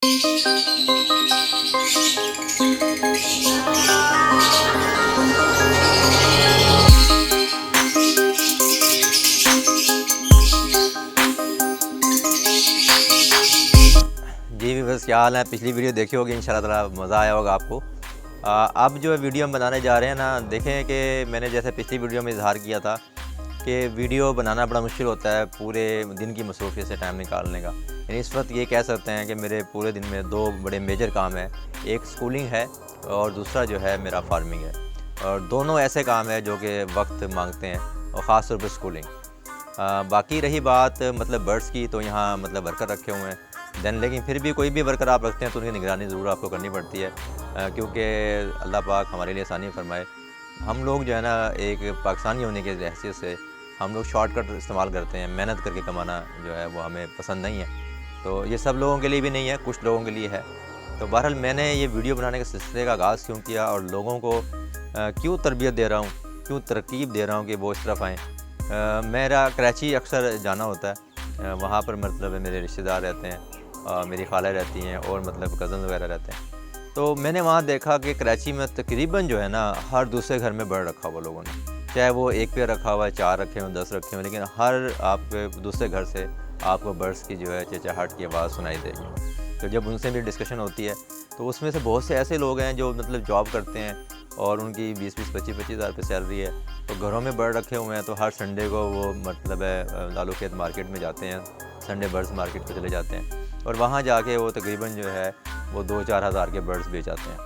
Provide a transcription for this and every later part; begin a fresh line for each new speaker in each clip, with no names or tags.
जी बस क्या हाल है। पिछली वीडियो देखी होगी, इंशाल्लाह ताला मज़ा आया होगा आपको। अब जो वीडियो हम बनाने जा रहे हैं ना, देखें कि मैंने जैसे पिछली वीडियो में इजहार किया था कि वीडियो बनाना बड़ा मुश्किल होता है पूरे दिन की मसरूफियत से टाइम निकालने का। यानी इस वक्त ये कह सकते हैं कि मेरे पूरे दिन में दो बड़े मेजर काम हैं, एक स्कूलिंग है और दूसरा जो है मेरा फार्मिंग है। और दोनों ऐसे काम हैं जो कि वक्त मांगते हैं, और ख़ास तौर पर स्कूलिंग। बाकी रही बात मतलब बर्ड्स की, तो यहाँ मतलब वर्कर रखे हुए हैं देन, लेकिन फिर भी कोई भी वर्कर आप रखते हैं तो उनकी निगरानी ज़रूर आपको करनी पड़ती है, क्योंकि अल्लाह पाक हमारे लिए आसानी फरमाए। हम लोग जो है ना, एक पाकिस्तानी होने की हैसियत से हम लोग शॉर्टकट इस्तेमाल करते हैं। मेहनत करके कमाना जो है वो हमें पसंद नहीं है। तो ये सब लोगों के लिए भी नहीं है, कुछ लोगों के लिए है। तो बहरहाल मैंने ये वीडियो बनाने के सिलसिले का आगाज़ क्यों किया और लोगों को क्यों तरबियत दे रहा हूँ, क्यों तरकीब दे रहा हूँ कि वो इस तरफ आएँ। मेरा कराची अक्सर जाना होता है, वहाँ पर मतलब मेरे रिश्तेदार रहते हैं, मेरी खाला रहती हैं और मतलब कज़न वगैरह रहते हैं। तो मैंने वहाँ देखा कि कराची में तकरीबन जो है ना, हर दूसरे घर में बर्ड रखा हुआ लोगों ने। चाहे वो एक पेड़ रखा हुआ है, 4 रखे हुए, 10 रखे हुए, लेकिन हर आपके दूसरे घर से आपको बर्ड्स की जो है चहचहाहट की आवाज़ सुनाई देगी। तो जब उनसे भी डिस्कशन होती है तो उसमें से बहुत से ऐसे लोग हैं जो मतलब जॉब करते हैं और उनकी 20-20, 25-25 हज़ार रुपये सैलरी है, तो घरों में बर्ड रखे हुए हैं। तो हर संडे को वो मतलब है लालू खेत मार्केट में जाते हैं, संडे बर्ड्स मार्केट पर चले जाते हैं और वहाँ जाके वो तकरीबन जो है वो 2-4 हज़ार के बर्ड्स बेच आते हैं।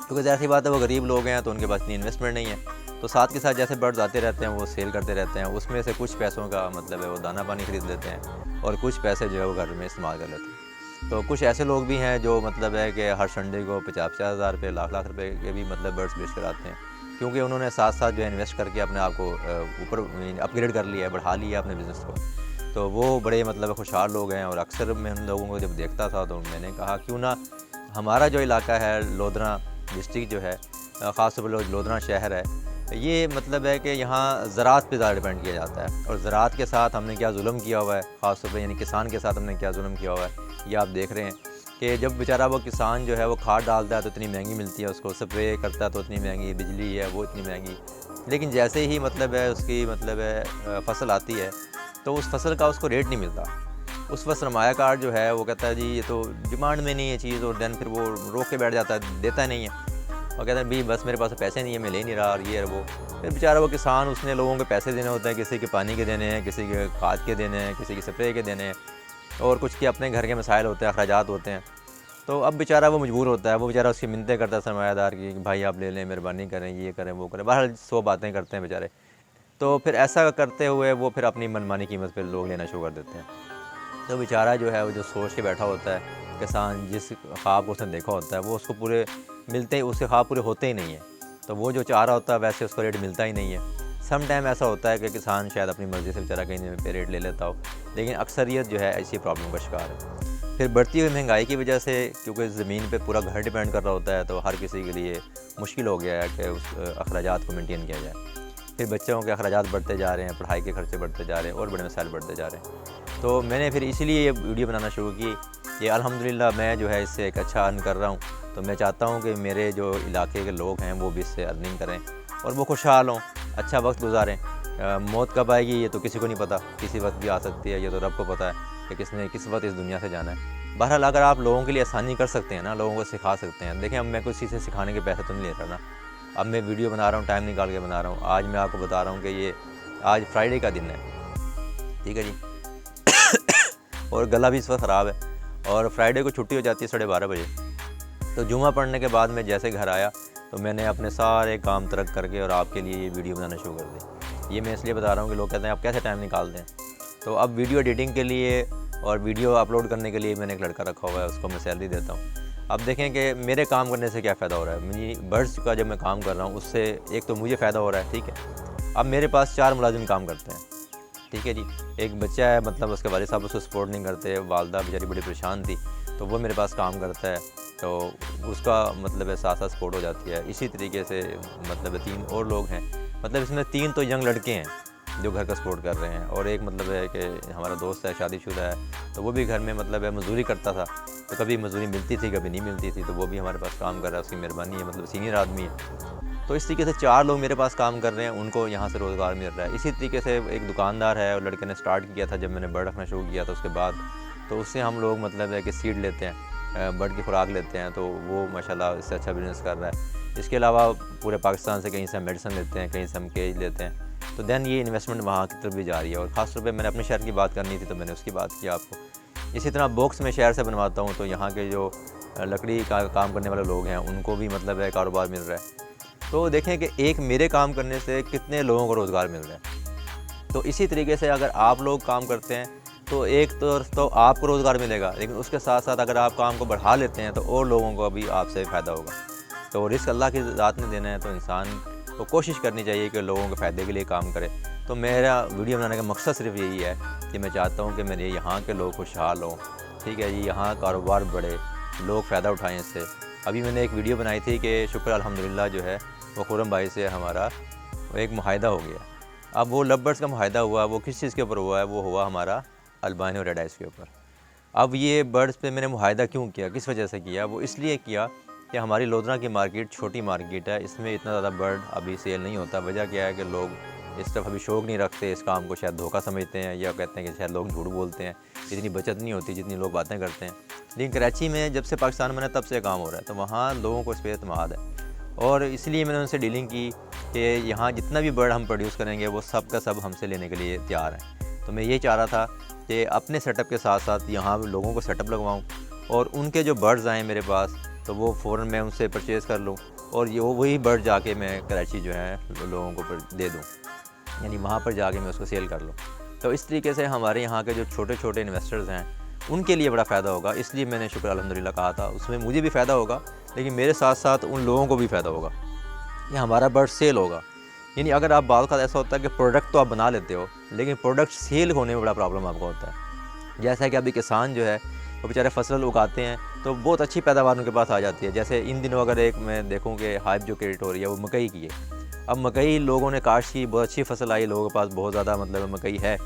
क्योंकि ज़ाहिर सी बात है वो गरीब लोग हैं तो उनके पास इतनी इन्वेस्टमेंट नहीं है। तो साथ के साथ जैसे बर्ड्स आते रहते हैं वो सेल करते रहते हैं, उसमें से कुछ पैसों का मतलब है वो दाना पानी ख़रीद लेते हैं और कुछ पैसे जो है वो घर में इस्तेमाल कर लेते हैं। तो कुछ ऐसे लोग भी हैं जो मतलब है कि हर संडे को 50-50 हज़ार रुपये, लाख रुपये के भी मतलब बर्ड्स बेच कर आते हैं, क्योंकि उन्होंने साथ साथ जो है इन्वेस्ट करके अपने आप को ऊपर अपग्रेड कर लिया है, बढ़ा लिया अपने बिज़नेस को। तो वो बड़े मतलब खुशहाल लोग हैं। और अक्सर मैं उन लोगों को जब देखता था तो मैंने कहा क्यों ना हमारा जो इलाका है लोधना डिस्ट्रिक्ट जो है, ख़ास तौर पर लोधना शहर है, ये मतलब है कि यहाँ ज़राअत पे ज़्यादा डिपेंड किया जाता है। और ज़राअत के साथ हमने क्या जुल्म किया हुआ है, ख़ास तौर पे यानी किसान के साथ हमने क्या जुल्म किया हुआ है, ये आप देख रहे हैं कि जब बेचारा वो किसान जो है वो खाद डालता है तो इतनी महंगी मिलती है उसको, स्प्रे करता है तो इतनी महंगी, बिजली है वो इतनी महंगी, लेकिन जैसे ही मतलब है उसकी मतलब है फसल आती है तो उस फसल का उसको रेट नहीं मिलता। उस वक्त सरमायाकार जो है वो कहता है जी ये तो डिमांड में नहीं है चीज़, और देन फिर वो रोक के बैठ जाता है, देता नहीं है और कहता है भाई बस मेरे पास पैसे नहीं है, मैं ले नहीं रहा, और ये है वो। फिर बेचारा वो किसान, उसने लोगों के पैसे देने होते हैं, किसी के पानी के देने हैं, किसी के खाद के देने हैं, किसी के स्प्रे के देने हैं, और कुछ के अपने घर के मसाइल होते हैं, अखराजात होते हैं। तो अब बेचारा वो मजबूर होता है, वो बेचारा उसकी मिन्नतें करता है सरमायादार की, भाई आप ले लें, मेहरबानी करें, ये करें वो करें, बहरहाल 100 बातें करते हैं बेचारे। तो फिर ऐसा करते हुए वो फिर अपनी मनमानी कीमत पर लोग लेना शुरू कर देते हैं। तो बेचारा जो है वो जो सोच के बैठा होता है किसान, जिस ख्वाब को उसने देखा होता है वो उसको पूरे मिलते ही, उसके ख्वाब पूरे होते ही नहीं है। तो वो जो चाह रहा होता है वैसे उसको रेट मिलता ही नहीं है। सम टाइम ऐसा होता है कि किसान शायद अपनी मर्ज़ी से बेचारा कहीं पे रेट ले लेता हो, लेकिन अक्सरियत जो है ऐसी प्रॉब्लम का शिकार है। फिर बढ़ती हुई महंगाई की वजह से, क्योंकि ज़मीन पे पूरा घर डिपेंड कर रहा होता है, तो हर किसी के लिए मुश्किल हो गया है कि उस अखराजात को मेंटेन किया जाए। फिर बच्चों के अखराजात बढ़ते जा रहे हैं, पढ़ाई के खर्चे बढ़ते जा रहे हैं और बड़े मसाइल बढ़ते जा रहे हैं। तो मैंने फिर इसीलिए ये वीडियो बनाना शुरू की। ये अल्हम्दुलिल्लाह मैं जो है इससे एक अच्छा अर्न कर रहा हूँ, तो मैं चाहता हूँ कि मेरे जो इलाके के लोग हैं वो भी इससे अर्निंग करें और वो खुशहाल हों, अच्छा वक्त गुजारें। मौत कब आएगी ये तो किसी को नहीं पता, किसी वक्त भी आ सकती है, ये तो रब को पता है कि किसने किस वक्त इस दुनिया से जाना है। बहरहाल अगर आप लोगों के लिए आसानी कर सकते हैं ना, लोगों को सिखा सकते हैं। देखें, अब मैं कुछ चीज़ें सिखाने के पैसे तो नहीं ले रहा ना, अब मैं वीडियो बना रहा हूँ, टाइम निकाल के बना रहा हूँ। आज मैं आपको बता रहा हूँ कि ये आज फ्राइडे का दिन है, ठीक है जी और गला भी इस वक्त ख़राब है, और फ्राइडे को छुट्टी हो जाती है 12:30 बजे। तो जुमा पढ़ने के बाद मैं जैसे घर आया तो मैंने अपने सारे काम तर्क करके और आपके लिए ये वीडियो बनाना शुरू कर दी। ये मैं इसलिए बता रहा हूँ कि लोग कहते हैं आप कैसे टाइम निकालते हैं। तो अब वीडियो एडिटिंग के लिए और वीडियो अपलोड करने के लिए मैंने एक लड़का रखा हुआ है, उसको मैं सैलरी देता हूँ। अब देखें कि मेरे काम करने से क्या फ़ायदा हो रहा है। मेरी बर्ड्स का जब मैं काम कर रहा हूँ उससे एक तो मुझे फ़ायदा हो रहा है, ठीक है। अब मेरे पास 4 मुलाजिम काम करते हैं, ठीक है जी। एक बच्चा है, मतलब उसके वालिद साहब उसको सपोर्ट नहीं करते, वालदा बेचारी बड़ी परेशान थी, तो वो मेरे पास काम करता है, तो उसका मतलब है साथ साथ सपोर्ट हो जाती है। इसी तरीके से मतलब 3 और लोग हैं, मतलब इसमें 3 तो यंग लड़के हैं, जो घर का सपोर्ट कर रहे हैं, और एक मतलब है कि हमारा दोस्त है शादीशुदा है, तो वो भी घर में मतलब है मजदूरी करता था, तो कभी मजदूरी मिलती थी कभी नहीं मिलती थी, तो वो भी हमारे पास काम कर रहा है, उसकी मेहरबानी है, मतलब सीनियर आदमी है। तो इस तरीके से 4 लोग मेरे पास काम कर रहे हैं, उनको यहाँ से रोज़गार मिल रहा है। इसी तरीके से एक दुकानदार है, और लड़के ने स्टार्ट किया था जब मैंने बर्ड रखना शुरू किया था उसके बाद, तो उससे हम लोग मतलब है कि सीड लेते हैं, बर्ड की खुराक लेते हैं, तो वो माशाल्लाह इससे अच्छा बिज़नेस कर रहा है। इसके अलावा पूरे पाकिस्तान से कहीं से हम मेडिसिन लेते हैं, कहीं से हम केज लेते हैं, तो दैन ये इन्वेस्टमेंट वहाँ की तरफ भी जा रही है। और ख़ास तौर पे मैंने अपने शहर की बात करनी थी तो मैंने उसकी बात की आपको। इसी तरह बॉक्स में शहर से बनवाता हूँ, तो यहाँ के जो लकड़ी का काम करने वाले लोग हैं उनको भी मतलब है कारोबार मिल रहा है। तो देखें कि एक मेरे काम करने से कितने लोगों को रोज़गार मिल रहा है। तो इसी तरीके से अगर आप लोग काम करते हैं तो एक तो आपको रोज़गार मिलेगा, लेकिन उसके साथ साथ अगर आप काम को बढ़ा लेते हैं तो और लोगों को भी आपसे फ़ायदा होगा। तो रिस्क अल्लाह की ज़ात ने देना है, तो इंसान को कोशिश करनी चाहिए कि लोगों के फ़ायदे के लिए काम करे। तो मेरा वीडियो बनाने का मकसद सिर्फ यही है कि मैं चाहता हूँ कि मेरे यहाँ के लोग खुशहाल हों, ठीक है जी, यहाँ कारोबार बढ़े, लोग फ़ायदा उठाएँ इससे। अभी मैंने एक वीडियो बनाई थी कि शुक्र अल्हम्दुलिल्लाह जो है वो खुरम भाई से हमारा एक मुआहिदा हो गया। अब वो लव बर्ड्स का मुआहिदा हुआ, वो किस चीज़ के ऊपर हुआ है, वो हुआ हमारा अल्बानियो रेड आइस के ऊपर। अब ये बर्ड्स पे मैंने मुआहिदा क्यों किया, किस वजह से किया, वो इसलिए किया कि हमारी लोधरा की मार्केट छोटी मार्केट है, इसमें इतना ज़्यादा बर्ड अभी सेल नहीं होता। वजह क्या है कि लोग इस तरफ अभी शौक़ नहीं रखते, इस काम को शायद धोखा समझते हैं, या कहते हैं कि शायद लोग झूठ बोलते हैं, इतनी बचत नहीं होती जितनी लोग बातें करते हैं। लेकिन कराची में जब से पाकिस्तान बना तब से काम हो रहा है, तो वहाँ लोगों को इस पर एतमाद है, और इसलिए मैंने उनसे डीलिंग की कि यहाँ जितना भी बर्ड हम प्रोड्यूस करेंगे वो सब का सब हमसे लेने के लिए तैयार हैं। तो मैं ये चाह रहा था कि अपने सेटअप के साथ साथ यहाँ लोगों को सेटअप लगवाऊँ, और उनके जो बर्ड्स आएँ मेरे पास तो वो फ़ौरन मैं उनसे परचेज़ कर लूँ, और ये वही बर्ड जाके मैं कराची जो है लोगों को दे दूँ, यानी वहाँ पर जाके मैं उसको सेल कर लूँ। तो इस तरीके से हमारे यहाँ के जो छोटे छोटे इन्वेस्टर्स हैं उनके लिए बड़ा फ़ायदा होगा, इसलिए मैंने शुक्र अल्हम्दुलिल्लाह कहा था। उसमें मुझे भी फ़ायदा होगा, लेकिन मेरे साथ साथ उन लोगों को भी फ़ायदा होगा कि हमारा बर्ड सेल होगा। यानी अगर आप बात का ऐसा होता है कि प्रोडक्ट तो आप बना लेते हो, लेकिन प्रोडक्ट सेल होने में बड़ा प्रॉब्लम आपको होता है। जैसा कि अभी किसान जो है वो बेचारे फसल उगाते हैं तो बहुत अच्छी पैदावार उनके पास आ जाती है। जैसे इन दिनों अगर एक मैं देखूँ कि हाइप जो क्रिएट हो रही है वो मकई की है। अब मकई लोगों ने काश्त की, बहुत अच्छी फसल आई, लोगों के पास बहुत ज़्यादा मतलब मकई है,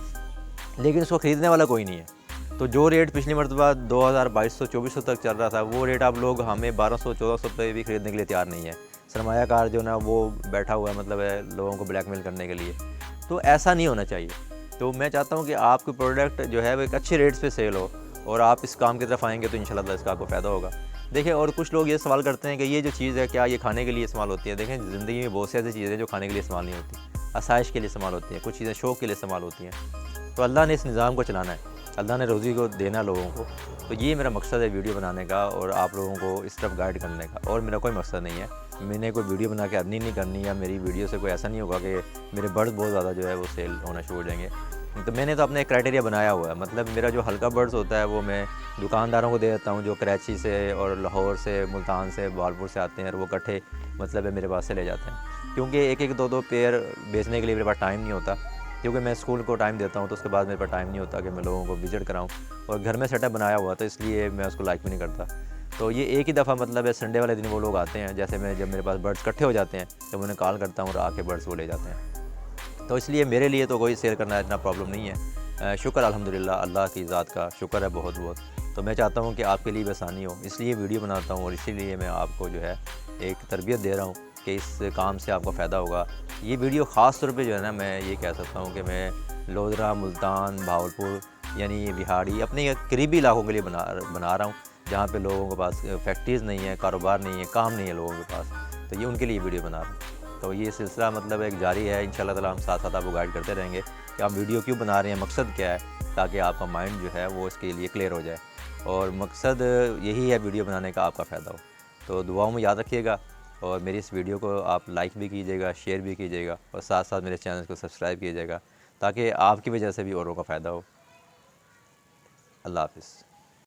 लेकिन उसको ख़रीदने वाला कोई नहीं है। तो जो रेट पिछली मरतबा 2200-2400 तक चल रहा था, वो रेट आप लोग हमें 1200-1400 पे भी ख़रीदने के लिए तैयार नहीं है। सरमायाकार जो ना वो बैठा हुआ है मतलब है लोगों को ब्लैकमेल करने के लिए। तो ऐसा नहीं होना चाहिए। तो मैं चाहता हूँ कि आपकी प्रोडक्ट जो है वो एक अच्छे रेट्स पे सेल हो, और आप इस काम की तरफ आएँगे तो इंशाल्लाह इसका आपको फ़ायदा होगा। देखिए, और कुछ लोग ये सवाल करते हैं कि ये जो चीज़ है क्या ये खाने के लिए इस्तेमाल होती है? देखें, ज़िंदगी में बहुत सी ऐसी चीज़ें हैं जो खाने के लिए इस्तेमाल नहीं होती, आसाइश के लिए इस्तेमाल होती हैं, कुछ चीज़ें शौक़ के लिए इस्तेमाल होती हैं। तो अल्लाह ने इस निज़ाम को चलाना है, अल्लाह ने रोज़ी को देना लोगों को। तो ये मेरा मकसद है वीडियो बनाने का और आप लोगों को इस तरफ गाइड करने का, और मेरा कोई मकसद नहीं है। मैंने कोई वीडियो बना के अर्निंग नहीं करनी, या मेरी वीडियो से कोई ऐसा नहीं होगा कि मेरे बर्ड्स बहुत ज़्यादा जो है वो सेल होना शुरू हो जाएंगे। तो मैंने तो अपने एक क्राइटेरिया बनाया हुआ है, मतलब मेरा जो हल्का बर्ड्स होता है वो मैं दुकानदारों को दे देता हूँ जो कराची से और लाहौर से, मुल्तान से, बालपुर से आते हैं, और वो इकट्ठे मतलब है मेरे पास से ले जाते हैं। क्योंकि एक एक दो दो पेयर बेचने के लिए मेरे पास टाइम नहीं होता, क्योंकि मैं स्कूल को टाइम देता हूँ, तो उसके बाद मेरे पास टाइम नहीं होता कि मैं लोगों को विज़िट कराऊँ, और घर में सेटअप बनाया हुआ तो इसलिए मैं उसको लाइक भी नहीं करता। तो ये एक ही दफ़ा मतलब है संडे वाले दिन वो लोग आते हैं, जैसे मैं जब मेरे पास बर्ड्स इकट्ठे हो जाते हैं तो मैं उन्हें कॉल करता हूँ और आके बर्ड्स वो ले जाते हैं। तो इसलिए मेरे लिए तो कोई सेल करना इतना प्रॉब्लम नहीं है। शुक्र अल्हम्दुलिल्लाह, अल्लाह की ज़ात का शुक्र है बहुत बहुत। तो मैं चाहता हूँ कि आपके लिए भी आसानी हो, इसलिए वीडियो बनाता हूँ, और इसीलिए मैं आपको जो है एक तरबियत दे रहा हूँ कि इस काम से आपको फ़ायदा होगा। ये वीडियो ख़ास तौर पे जो है ना, मैं ये कह सकता हूँ कि मैं लोधरा, मुल्तान, भावलपुर यानी बिहाड़ी अपने करीबी इलाकों के लिए बना रहा हूँ, जहाँ पे लोगों के पास फैक्ट्रीज़ नहीं है, कारोबार नहीं है, काम नहीं है लोगों के पास। तो ये उनके लिए वीडियो बना रहा हूँ। तो ये सिलसिला मतलब एक जारी है, इंशाल्लाह ताला हम साथ साथ आपको गाइड करते रहेंगे कि आप वीडियो क्यों बना रहे हैं, मकसद क्या है, ताकि आपका माइंड जो है वो इसके लिए क्लियर हो जाए। और मकसद यही है वीडियो बनाने का, आपका फ़ायदा हो। तो दुआओं में याद रखिएगा, और मेरी इस वीडियो को आप लाइक भी कीजिएगा, शेयर भी कीजिएगा, और साथ साथ मेरे चैनल को सब्सक्राइब कीजिएगा, ताकि आपकी वजह से भी औरों का फ़ायदा हो। अल्लाह हाफ़िज़।